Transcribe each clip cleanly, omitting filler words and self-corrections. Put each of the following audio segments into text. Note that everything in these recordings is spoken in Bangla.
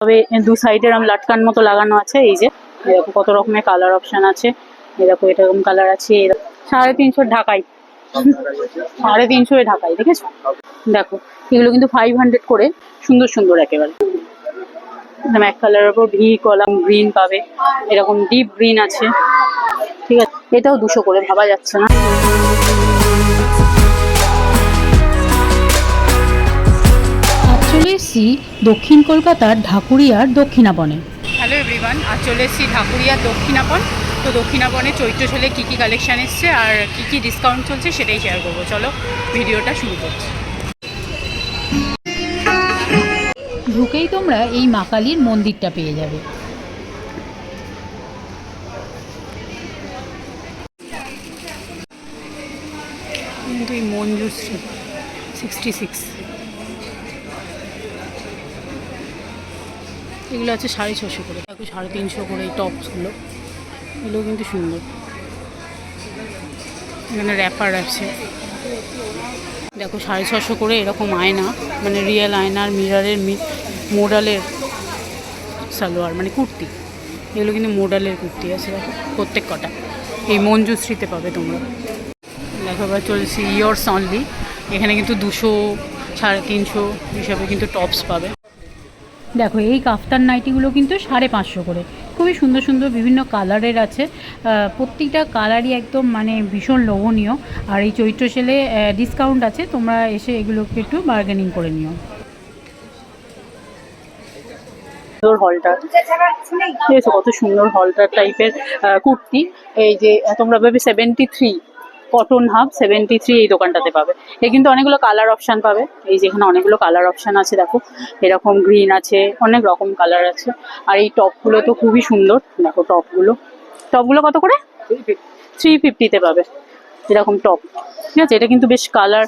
তবে দু সাইডে এরকম লাটকান মতো লাগানো আছে। এই যে এরকম কত রকমের কালার অপশন আছে, এরকম এরকম কালার আছে। 350 ঢাকাই, 350 ঢাকাই, দেখেছো? দেখো এগুলো কিন্তু 500 করে, সুন্দর সুন্দর একেবারে একদম এক কালারের উপর ভি কলাম গ্রিন পাবে, এরকম ডিপ গ্রিন আছে, ঠিক আছে? এটাও 200 করে, ভাবা যাচ্ছে না। চলে এসেছি দক্ষিণ কলকাতার ঢাকুরিয়ার দক্ষিণাপনে। হ্যালো এভরিওয়ান, আজ চলে এসেছি ঢাকুরিয়ার দক্ষিণাপন। তো দক্ষিণাপনে চৈত্র সেলে কী কী কালেকশান এসছে আর কী কী ডিসকাউন্ট চলছে সেটাই শেয়ার করবো। চলো ভিডিওটা শুরু করছি। ঢুকেই তোমরা এই মা কালীর মন্দিরটা পেয়ে যাবে। কিন্তু এই মঞ্জুশ্রী 66, এগুলো আছে 650 করে, 350 করে এই টপসগুলো, এগুলো কিন্তু সুন্দর। এখানে র্যাপার আছে, দেখো 650 করে এরকম আয়না, মানে রিয়েল আয়নার মিরারের মোডালের সালোয়ার, মানে কুর্তি। এগুলো কিন্তু মোডালের কুর্তি আছে, দেখো প্রত্যেক কটা এই মঞ্জুশ্রীতে পাবে তোমরা। দেখো এবার চলছি ইয়ার্স অনলি, এখানে কিন্তু 200, 350 হিসাবে কিন্তু টপস পাবে। দেখো এই কাফতান নাইটিগুলো কিন্তু 550 করে, খুবই সুন্দর সুন্দর বিভিন্ন কালারের আছে। প্রত্যেকটা কালারই একদম মানে ভীষণ লোভনীয়। আর এই চৈত্র সেলে ডিসকাউন্ট আছে, তোমরা এসে এগুলোকে একটু বার্গেনিং করে নিও। হলটার, ঠিক আছে? কত সুন্দর হলটার টাইপের কুর্তি। এই যে তোমরা পাবে 73 কটন হাফ, 73 এই দোকানটাতে পাবে। এ কিন্তু অনেকগুলো কালার অপশান পাবে। এই যে এখানে অনেকগুলো কালার অপশান আছে, দেখো এরকম গ্রিন আছে, অনেক রকম কালার আছে। আর এই টপগুলো তো খুবই সুন্দর, দেখো টপগুলো কত করে? 350-তে পাবে এরকম টপ, ঠিক আছে? এটা কিন্তু বেশ কালার,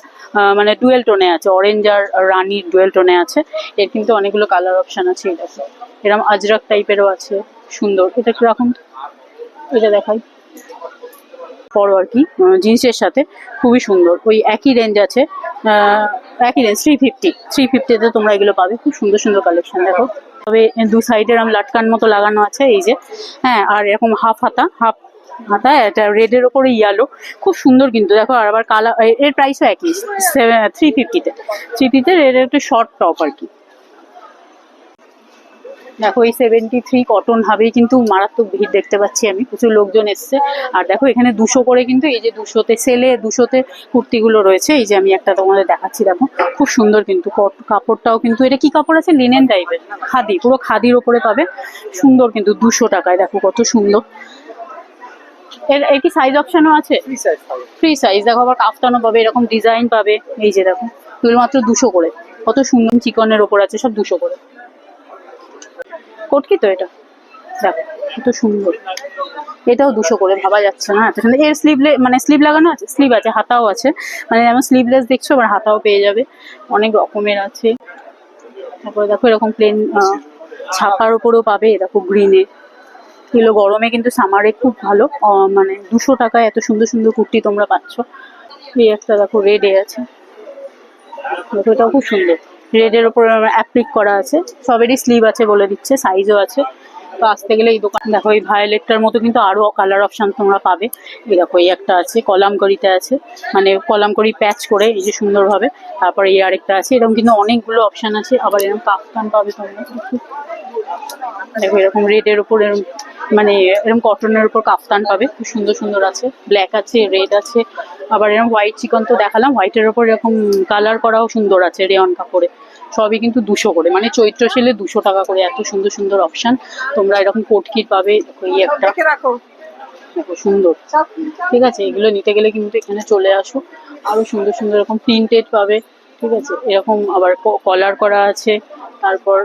মানে ডুয়েল টোনে আছে, অরেঞ্জ আর রানির ডুয়েল টোনে আছে। এর কিন্তু অনেকগুলো কালার অপশান আছে। এই দেখো এরকম আজরাক টাইপেরও আছে, সুন্দর। এটা কিরকম, এটা দেখাই পরো আর কি, জিন্সের সাথে খুবই সুন্দর। ওই একই রেঞ্জ আছে, একই রেঞ্জ 350-তে তোমরা এগুলো পাবে। খুব সুন্দর সুন্দর কালেকশন দেখো। তবে দু সাইডে এরকম লাটকান মতো লাগানো আছে, এই যে, হ্যাঁ। আর এরকম হাফ হাতা, এটা রেডের ওপরে ইয়ালো, খুব সুন্দর কিন্তু দেখো। আর আবার কালার, এর প্রাইসও একই, 350-তে রেডের একটু শর্ট টপ আর কি। দেখো এই 73 কটন হাবেই কিন্তু মারাত্মক ভিড় দেখতে পাচ্ছি আমি, প্রচুর লোকজন এসছে। আর দেখো এখানে 200 করে কিন্তু, এই যে 200-তে সেলে 200-তে কুর্তিগুলো রয়েছে। এই যে আমি একটা তোমাদের দেখাচ্ছি, দেখো খুব সুন্দর কিন্তু কাপড়টাও কিন্তু, এটা কি কাপড় আছে? লিনেন টাইপের, খাদি, পুরো খাদির ওপরে পাবে, সুন্দর কিন্তু 200 টাকায়। দেখো কত সুন্দর। এর কি সাইজ অপশনও আছে? Free size. দেখো আবার কাফতানও পাবে, এরকম ডিজাইন পাবে। এই যে দেখো এগুলো মাত্র 200 করে, কত সুন্দর চিকনের ওপর আছে, সব 200 করে। কোট কি তো এটা, দেখো কত সুন্দর। এটাও 200 করে, ভাবা যাচ্ছে না এত সুন্দর। এর মানে স্লিভ লাগানো আছে, স্লিভ আছে, হাতাও আছে, মানে যেমন স্লিভলেস দেখছো আবার হাতাও পেয়ে যাবে, অনেক রকমের আছে। তারপরে দেখো এরকম প্লেন ছাপার উপরেও পাবে, দেখো গ্রিনে। এগুলো গরমে কিন্তু সামারে খুব ভালো, মানে 200 টাকায় এত সুন্দর সুন্দর কুর্তি তোমরা পাচ্ছ। এই একটা দেখো রেডে আছে, দেখো এটাও খুব সুন্দর, রেডের ওপর অ্যাপ্লিক করা আছে। সবেরই স্লিভ আছে বলে দিচ্ছে, সাইজও আছে। তো আসতে গেলে এই দোকান, দেখো এই ভায়োলেটটার মতো কিন্তু আরো কালার অপশন তোমরা পাবে। এই দেখো এই একটা আছে, কলামকারিতে আছে, মানে কলামকারি প্যাচ করে, এই যে সুন্দরভাবে। তারপরে এই আরেকটা আছে, এরকম কিন্তু অনেকগুলো অপশন আছে। আবার এরকম কাফতান পাবে তোমরা, দেখো এরকম রেডের উপর, এরকম মানে এরকম কটনের উপর কাফতান পাবে, খুব সুন্দর সুন্দর আছে। ব্ল্যাক আছে, রেড আছে, আবার এরকম হোয়াইট চিকন তো দেখালাম, হোয়াইটের ওপর এরকম কালার করাও সুন্দর আছে রেয়ন কাপড়ে। সবই কিন্তু 200 করে, মানে চৈত্র সেলে 200 টাকা করে, এত সুন্দর সুন্দর অপশন। তোমরা এরকম কোটকিট পাবে, দেখো এই একটা, দেখো সুন্দর, ঠিক আছে? এগুলো নিতে গেলে কিন্তু এখানে চলে আসো। আরো সুন্দর সুন্দর এরকম প্রিন্টেড পাবে, ঠিক আছে? এরকম আবার কলার করা আছে। তারপর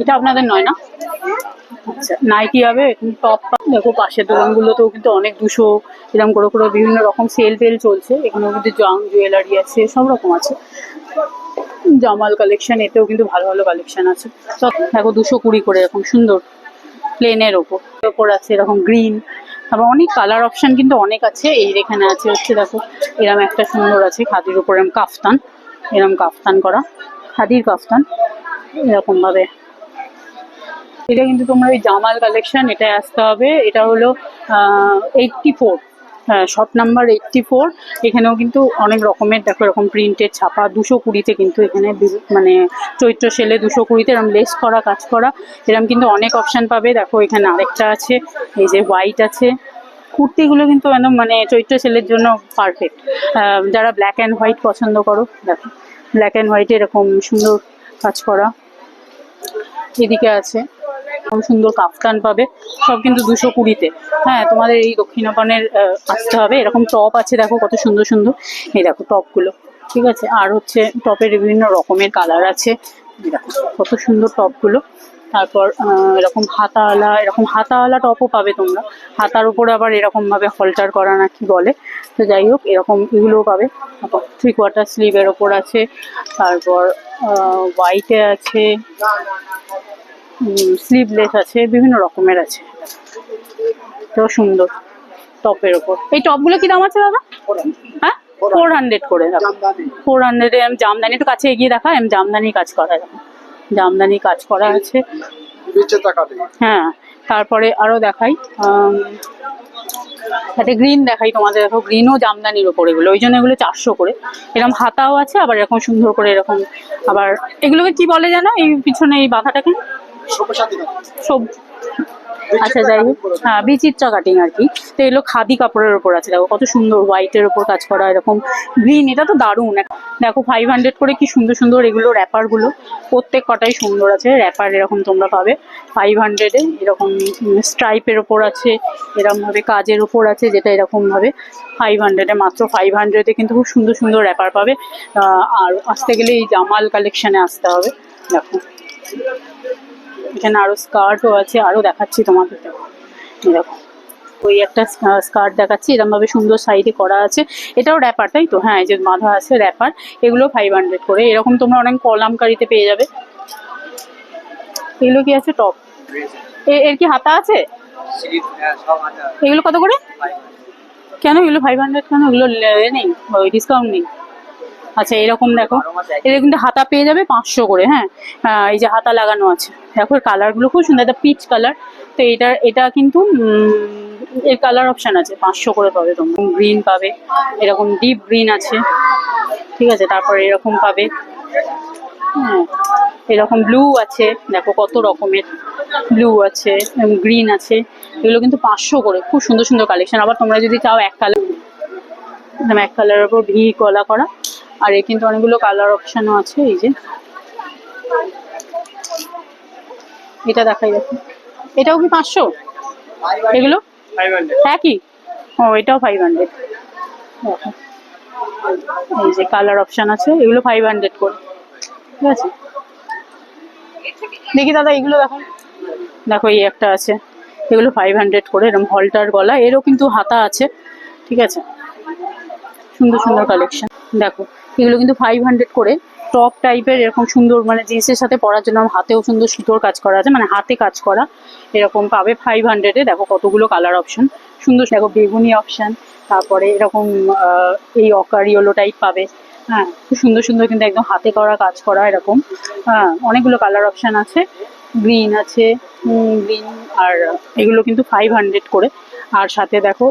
এটা আপনাদের নয় না? আচ্ছা, নাইটি হবে, টপ। দেখো পাশের দোকানগুলোতেও কিন্তু অনেক 200 এরকম করে করে বিভিন্ন রকম সেল টেল চলছে। এখানেও কিন্তু জং জুয়েলারি আছে, সব রকম আছে। জামাল কালেকশন, এতেও কিন্তু ভালো ভালো কালেকশন আছে সব। দেখো 220 করে, এরকম সুন্দর প্লেনের ওপর আছে এরকম গ্রিন। তারপর অনেক কালার অপশন কিন্তু অনেক আছে। এই এখানে আছে হচ্ছে, দেখো এরকম একটা সুন্দর আছে খাদির ওপর, এরকম কাফতান, এরকম কাফতান করা, খাদির কাফতান, এরকম ভাবে এটা কিন্তু তোমরা ওই জামাল কালেকশন, এটাই আসতে হবে। এটা হলো 84, হ্যাঁ শপ নাম্বার 84। এখানেও কিন্তু অনেক রকমের দেখো এরকম প্রিন্টেড ছাপা 220-তে, কিন্তু এখানে মানে চৈত্র সেলে 220-তে এরকম লেস করা কাজ করা এরকম কিন্তু অনেক অপশান পাবে। দেখো এখানে আরেকটা আছে, এই যে হোয়াইট আছে। কুর্তিগুলো কিন্তু একদম মানে চৈত্র সেলের জন্য পারফেক্ট। যারা ব্ল্যাক অ্যান্ড হোয়াইট পছন্দ করো, দেখো ব্ল্যাক অ্যান্ড হোয়াইটে এরকম সুন্দর কাজ করা। এদিকে আছে খুব সুন্দর কাফতান পাবে, সব কিন্তু 220-তে। হ্যাঁ তোমাদের এই দক্ষিণাপনের আসতে হবে। এরকম টপ আছে, দেখো কত সুন্দর সুন্দর, এই দেখো টপগুলো, ঠিক আছে। আর হচ্ছে টপের বিভিন্ন রকমের কালার আছে, এই দেখো কত সুন্দর টপগুলো। তারপর এরকম হাতাওয়ালা টপও পাবে তোমরা। হাতার উপরে আবার এরকম ভাবে হলটার করা না কি বলে, তো যাই হোক এরকম এগুলোও পাবে। 3/4 স্লিভের ওপর আছে, তারপর হোয়াইটে আছে, স্লিভলেস আছে, বিভিন্ন রকমের আছে, তো সুন্দর টপের ওপর। এই টপগুলো কি দাম আছে দাদা? হ্যাঁ 400 করে। 400-এ জামদানি, একটু কাছে এগিয়ে দেখা, জামদানি কাজ করা, জামদানি কাজ করা আছে। হ্যাঁ তারপরে আরো দেখাই, একটা গ্রিন দেখাই তোমাদের। দেখো গ্রিনও জামদানির ওপর, এগুলো ওই জন্য এগুলো 400 করে। এরকম হাতাও আছে, আবার এরকম সুন্দর করে এরকম। আবার এগুলোকে কি বলে জানো, এই পিছনে এই বাঁধাটাকে সব, আচ্ছা যাই হোক, হ্যাঁ বিচিত্রা কাটিং আর কি। তো এগুলো খাদি কাপড়ের ওপর আছে, দেখো কত সুন্দর হোয়াইটের ওপর কাজ করা, এরকম গ্রিন, এটা তো দারুণ। দেখো 500 করে কি সুন্দর সুন্দর এগুলো র্যাপারগুলো, প্রত্যেক কটাই সুন্দর আছে। র্যাপার এরকম তোমরা পাবে 500-এ। এরকম স্ট্রাইপের ওপর আছে, এরকম ভাবে কাজের ওপর আছে, যেটা এরকম ভাবে 500-এ, মাত্র 500-এ কিন্তু খুব সুন্দর সুন্দর র্যাপার পাবে। আর আসতে গেলে এই জামাল কালেকশনে আসতে হবে। দেখো এখানে আরো স্কার্টও আছে, আরো দেখাচ্ছি তোমাদের। দেখো ওই একটা স্কার্ট দেখাচ্ছি, এরকম ভাবে সুন্দর সাইডে করা আছে। এটাও র্যাপার তাই তো? হ্যাঁ এই যে বাঁধা আছে র্যাপার, এগুলো 500 করে। এরকম তোমরা অনেক কলামকারিতে পেয়ে যাবে। এগুলো কি আছে? টপ। এর কি হাতা আছে? এগুলো কত করে? কেন এগুলো 500 কেন? এগুলো নেই, ওই ডিসকাউন্ট নেই? আচ্ছা এরকম দেখো, এটা কিন্তু হাতা পেয়ে যাবে 500 করে। হ্যাঁ এই যে হাতা লাগানো আছে, দেখো এর কালারগুলো খুব সুন্দর, একটা পিচ কালার। তো এটা কিন্তু এর কালার অপশান আছে, 500 করে পাবে তোমরা। গ্রিন পাবে, এরকম ডিপ গ্রিন আছে, ঠিক আছে। তারপরে এরকম পাবে, হ্যাঁ এরকম ব্লু আছে, দেখো কত রকমের ব্লু আছে, গ্রিন আছে। এগুলো কিন্তু 500 করে, খুব সুন্দর সুন্দর কালেকশন। আবার তোমরা যদি চাও এক কালারের উপর ভি গলা করা, আর এর কিন্তু অনেকগুলো কালার অপশানও আছে। এই যে এটা দেখাই, দেখো এটাও কি 500? এগুলো একই? ও এটাও 500। এই যে কালার অপশান আছে, এগুলো 500 করে, ঠিক আছে। দেখি দাদা এগুলো দেখো, দেখো এই একটা আছে, এগুলো 500 করে। এরকম হলটার গলা, এরও কিন্তু হাতা আছে, ঠিক আছে। সুন্দর সুন্দর কালেকশন দেখো, এগুলো কিন্তু 500 করে। টপ টাইপের এরকম সুন্দর, মানে জিন্সের সাথে পরার জন্য। হাতেও সুন্দর সুতোর কাজ করা আছে, মানে হাতে কাজ করা, এরকম পাবে 500-এ। দেখো কতগুলো কালার অপশন সুন্দর, দেখো বেগুনি অপশন, তারপরে এরকম এই অকারিওলো টাইপ পাবে। হ্যাঁ খুব সুন্দর সুন্দর, কিন্তু একদম হাতে করা কাজ করা এরকম। হ্যাঁ অনেকগুলো কালার অপশন আছে, গ্রিন আছে, গ্রিন। আর এগুলো কিন্তু 500 করে। আর সাথে দেখো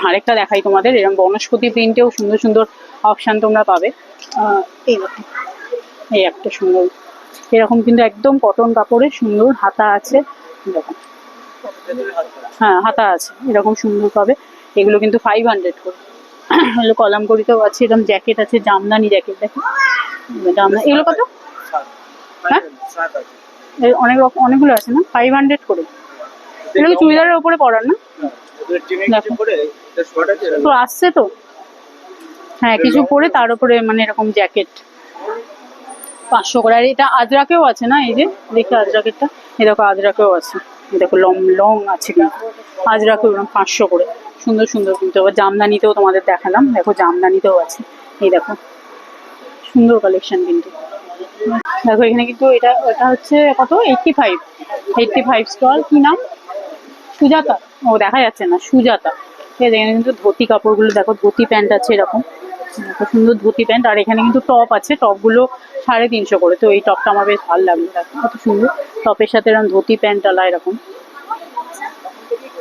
আরেকটা দেখাই তোমাদের, এরকম বনস্পতি প্রিন্টেও সুন্দর সুন্দর অপশান তোমরা পাবে। এই দেখো এই একটা সুন্দর, এরকম কিন্তু একদম কটন কাপড়ের সুন্দর হাতা আছে, দেখো হ্যাঁ হাতা আছে, এরকম সুন্দর পাবে। এগুলো কিন্তু 500 করে। এগুলো কলামকারিতেও আছে, এরকম জ্যাকেট আছে, জামদানি জ্যাকেট, দেখো জামদানি। এগুলো কত? হ্যাঁ অনেকগুলো আছে না, 500 করে। এগুলো চুড়িদারের ওপরে পরার না? তো আসছে তো, হ্যাঁ কিছু পরে তার উপরে মানে এরকম জ্যাকেট 500 করে। আর এটা আজরাকেও আছে না, এই যে দেখি আজরাকেরটা, এই দেখো আজরাকেও আছে, এই দেখো লং আছে কিন্তু আজরাকেও, এরকম 500 করে। সুন্দর সুন্দর কিন্তু। আবার জামদানিতেও তোমাদের দেখালাম, দেখো জামদানিতেও আছে, এই দেখো সুন্দর কালেকশন কিন্তু। দেখো এখানে কিন্তু এটা হচ্ছে কত, 85 স্টল। কি নাম? সুজাতা? ও দেখা যাচ্ছে না, সুজাতা। ঠিক আছে। এখানে কিন্তু ধুতি কাপড়গুলো দেখো, ধুতি প্যান্ট আছে এরকম এত সুন্দর ধুতি প্যান্ট। আর এখানে কিন্তু টপ আছে, টপগুলো 350 করে। তো এই টপটা আমার বেশ ভালো লাগলো, দেখো কত সুন্দর। টপের সাথে এরকম ধুতি প্যান্ট আলা এরকম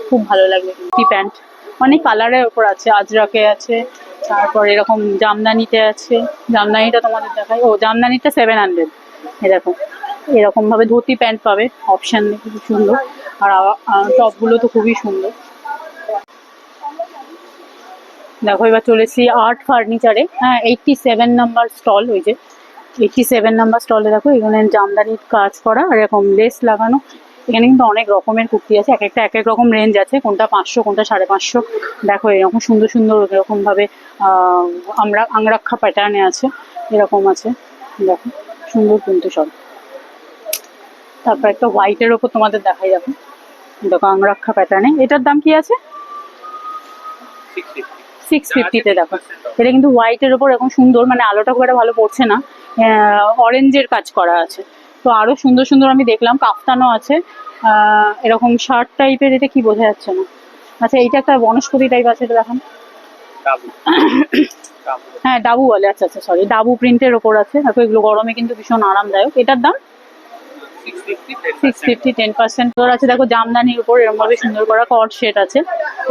খুব ভালো লাগবে। ধুতি প্যান্ট অনেক কালারের ওপর আছে, আজরাকে আছে, তারপর এরকম জামদানিতে আছে। জামদানিটা তোমাদের দেখাই, ও জামদানিটা 700। এরকম এরকম ভাবে ধুতি প্যান্ট পাবে, অপশন খুব সুন্দর। আর টপগুলো তো খুবই সুন্দর। দেখো এবার চলেছি আর্ট ফার্নিচারে। হ্যাঁ, 87 নাম্বার স্টল। ওই যে 87 নাম্বার স্টলে দেখো, এখানে জামদানির কাজ করা আর এরকম লেস লাগানো। এখানে কিন্তু অনেক রকমের কুর্তি আছে, এক একটা এক এক রকম রেঞ্জ আছে, কোনটা 500 কোনটা 550। দেখো এরকম সুন্দর সুন্দর এরকম ভাবে আমরা আংরাক্ষা প্যাটার্নে আছে, এরকম আছে। দেখো সুন্দর কিন্তু সব। তারপর একটা হোয়াইটের ওপর তোমাদের দেখাই, দেখো দেখো আংরাক্ষা প্যাটার্নে। এটার দাম কি আছে? 650-তে। দেখো এটা কিন্তু হোয়াইটের ওপর এরকম সুন্দর, মানে আলোটা খুব একটা ভালো পড়ছে না, অরেঞ্জের কাজ করা আছে। তো আরো সুন্দর সুন্দর আমি দেখলাম, কাফতানও আছে এরকম শার্ট টাইপের। এটা কি বোঝা যাচ্ছে না। আচ্ছা এইটা একটা বনস্পতি টাইপ আছে, এটা দেখুন। হ্যাঁ ডাবু বলে, আচ্ছা আচ্ছা সরি, ডাবু প্রিন্টের ওপর আছে। দেখো এগুলো গরমে কিন্তু ভীষণ আরামদায়ক। এটার দাম 650, 10% তোর আছে। দেখো জামদানির উপর এরকম ভাবে সুন্দর করা কট সেট আছে।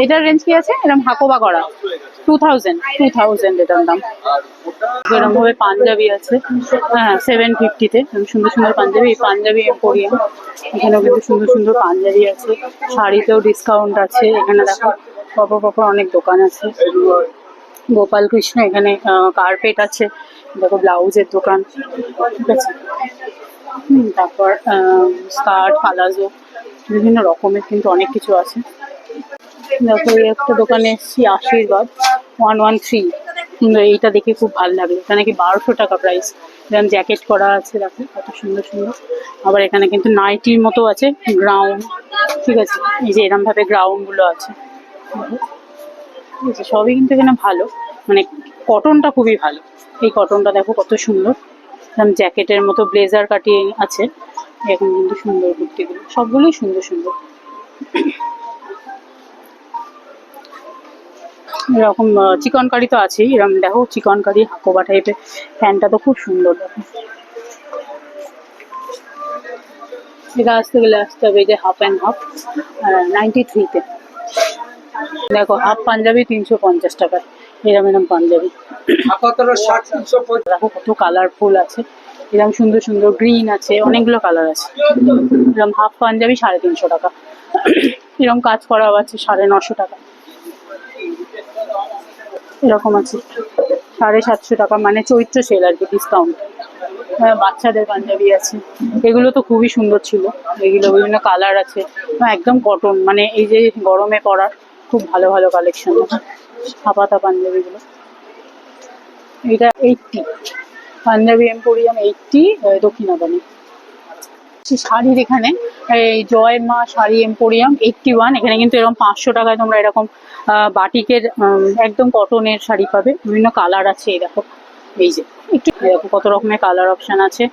এটার রেঞ্জ কি আছে? এরকম হাকোবা করা 2000 এটার দাম। এরকম ভাবে পাঞ্জাবি আছে, হ্যাঁ 750-তে। সুন্দর সুন্দর পাঞ্জাবি, এই পাঞ্জাবি এম্পোরিয়াম। এখানেও কিন্তু সুন্দর সুন্দর পাঞ্জাবি আছে, শাড়িতেও ডিসকাউন্ট আছে। এখানে দেখো পরপর অনেক দোকান আছে। গোপাল কৃষ্ণ, এখানে কার্পেট আছে। দেখো ব্লাউজের দোকান, ঠিক আছে। তারপর স্কার্ট, পালাজো, বিভিন্ন রকমের কিন্তু অনেক কিছু আছে। দেখো এই একটা দোকানে এসেছি, আশীর্বাদ 113। সুন্দর, এইটা দেখে খুব ভালো লাগলো। এখানে কি 1200 টাকা প্রাইস। এরকম জ্যাকেট করা আছে, দেখো কত সুন্দর সুন্দর। আবার এখানে কিন্তু নাইটির মতো আছে, গ্রাউন্ড, ঠিক আছে। এই যে এরকম ভাবে গ্রাউন্ড গুলো আছে, ঠিক আছে। সবই কিন্তু এখানে ভালো, মানে কটনটা খুবই ভালো। এই কটনটা দেখো কত সুন্দর, এরকম জ্যাকেটের মতো ব্লেজার কাটিয়ে আছে। এখন কিন্তু সুন্দর কুর্তিগুলো, সবগুলোই সুন্দর সুন্দর। এরকম চিকন কারি তো আছেই, এরকম দেখো চিকন কারি হাকোবা টাইপের প্যান্টটা তো খুব সুন্দর। দেখো এটা আসতে গেলে আসতে হবে, যে হাফ অ্যান্ড হাফ 93-তে। দেখো হাফ পাঞ্জাবি 350 টাকায়, এরম এরম পাঞ্জাবি। দেখো কত কালারফুল আছে, এরকম সুন্দর সুন্দর গ্রিন আছে, অনেকগুলো কালার আছে। এরকম হাফ পাঞ্জাবি 350 টাকা। এরকম কাজ করাও আছে 950 টাকা। এরকম আছে 750 টাকা, মানে চৈত্র সেল আর কি, ডিসকাউন্ট। বাচ্চাদের পাঞ্জাবি আছে, এগুলো তো খুবই সুন্দর ছিল। এগুলো বিভিন্ন কালার আছে, একদম কটন, মানে এই যে গরমে পরার খুব ভালো ভালো কালেকশন আছে। হাফাতা পাঞ্জাবিগুলো, এটা 80, পাঞ্জাবি এম্পোরিয়াম 80, দক্ষিণাবানি। শাড়ির এখানে এই জয় মা শাড়ি এম্পোরিয়াম 81। এখানে কিন্তু এরকম 500 টাকায় তোমরা এরকম বাটিকের একদম কটনের শাড়ি পাবে। বিভিন্ন কালার আছে, এই দেখো, এই যে একটু দেখো কত রকমের কালার অপশন আছে।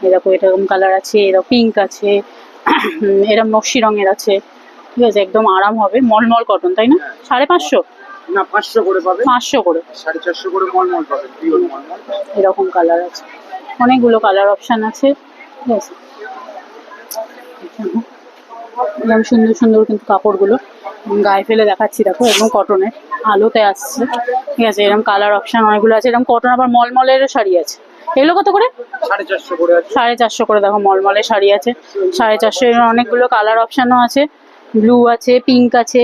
এই দেখো এরকম কালার আছে, এরকম পিঙ্ক আছে, এরকম নকশি রঙের আছে, ঠিক আছে। একদম আরাম হবে, মলমল কটন, তাই না? 550 না 500 করে পাবে, 500 করে, 450 করে মলমল পাবে, পিওর মলমল। এরকম কালার আছে, অনেকগুলো কালার অপশন আছে, ঠিক আছে। এরকম সুন্দর সুন্দর কিন্তু কাপড়গুলো গায়ে ফেলে দেখাচ্ছি, দেখো একদম কটনের, আলোতে আসছে, ঠিক আছে। এরকম কালার অপশন অনেকগুলো আছে, এরকম কটন। আবার মলমলেরও শাড়ি আছে, এগুলো কত করে? 450 করে আছে। 450 করে। দেখো মলমলের শাড়ি আছে 450। এর অনেকগুলো কালার অপশনও আছে, ব্লু আছে, পিঙ্ক আছে,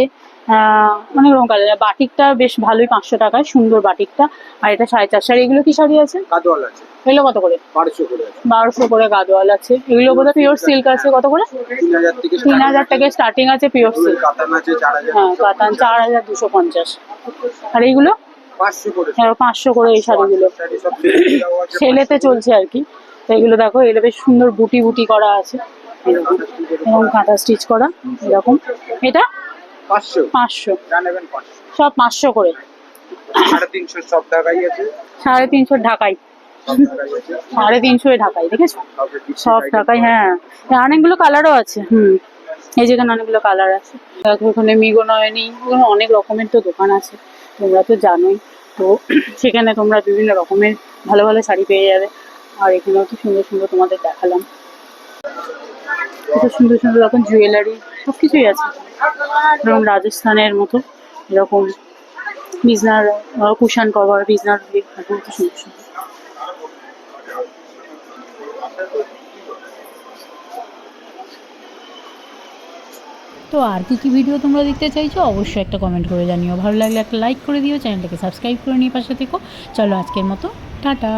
অনেক রকম কালার। বাটিকটা বেশ ভালোই, 500 টাকায় সুন্দর বাটিকটা। আর এটা 450। আর এগুলো কি শাড়ি আছে? গাদোয়াল আছে, এগুলো কত করে? 1200 করে আছে। 1200 করে গাদোয়াল আছে। এগুলো বোধহয় পিওর সিল্ক আছে, কত করে? 3000 থেকে 3000 থেকে স্টার্টিং আছে পিওর সিল্ক। কাতান আছে 4000। হ্যাঁ কাতান 4250। আর এইগুলো 500 করে। 500 করে এই শাড়িগুলো শাড়ি সব দেওয়া আছে। সেলেতে চলছে আর কি। তো এগুলো দেখো, এগুলো বেশ সুন্দর বুটি বুটি করা আছে, এরকম এবং কাঁথা স্টিচ করা এরকম। এটা 500 500, জানেন 500, সব 500 করে। 350 সব ঢাকাই আছে, 350 ঢাকাই, সব ঢাকাই আছে, 350 ঢাকাই, দেখেছো? সব সব ঢাকাই, হ্যাঁ। অনেকগুলো কালারও আছে, এই যেখানে অনেকগুলো কালার আছে। দেখো এখানে মিগো নয়নি, ওখানে অনেক রকমের তো দোকান আছে, তোমরা তো জানোই। তো সেখানে তোমরা বিভিন্ন রকমের ভালো ভালো শাড়ি পেয়ে যাবে। আর এখানেও তো সুন্দর সুন্দর তোমাদের দেখালাম, কত সুন্দর সুন্দর রকম জুয়েলারি সব কিছুই আছে, যেরকম রাজস্থানের মতো এরকম বিছনার কুশান কভার, বিছনার এরকম কত সুন্দর সুন্দর। তো আর কি কি ভিডিও তোমরা দেখতে চাইছো অবশ্যই একটা কমেন্ট করে জানিও। ভালো লাগলে একটা লাইক করে দিও, চ্যানেলটাকে সাবস্ক্রাইব করে নিয়ে পাশে থেকো। চলো আজকের মতো টাটা।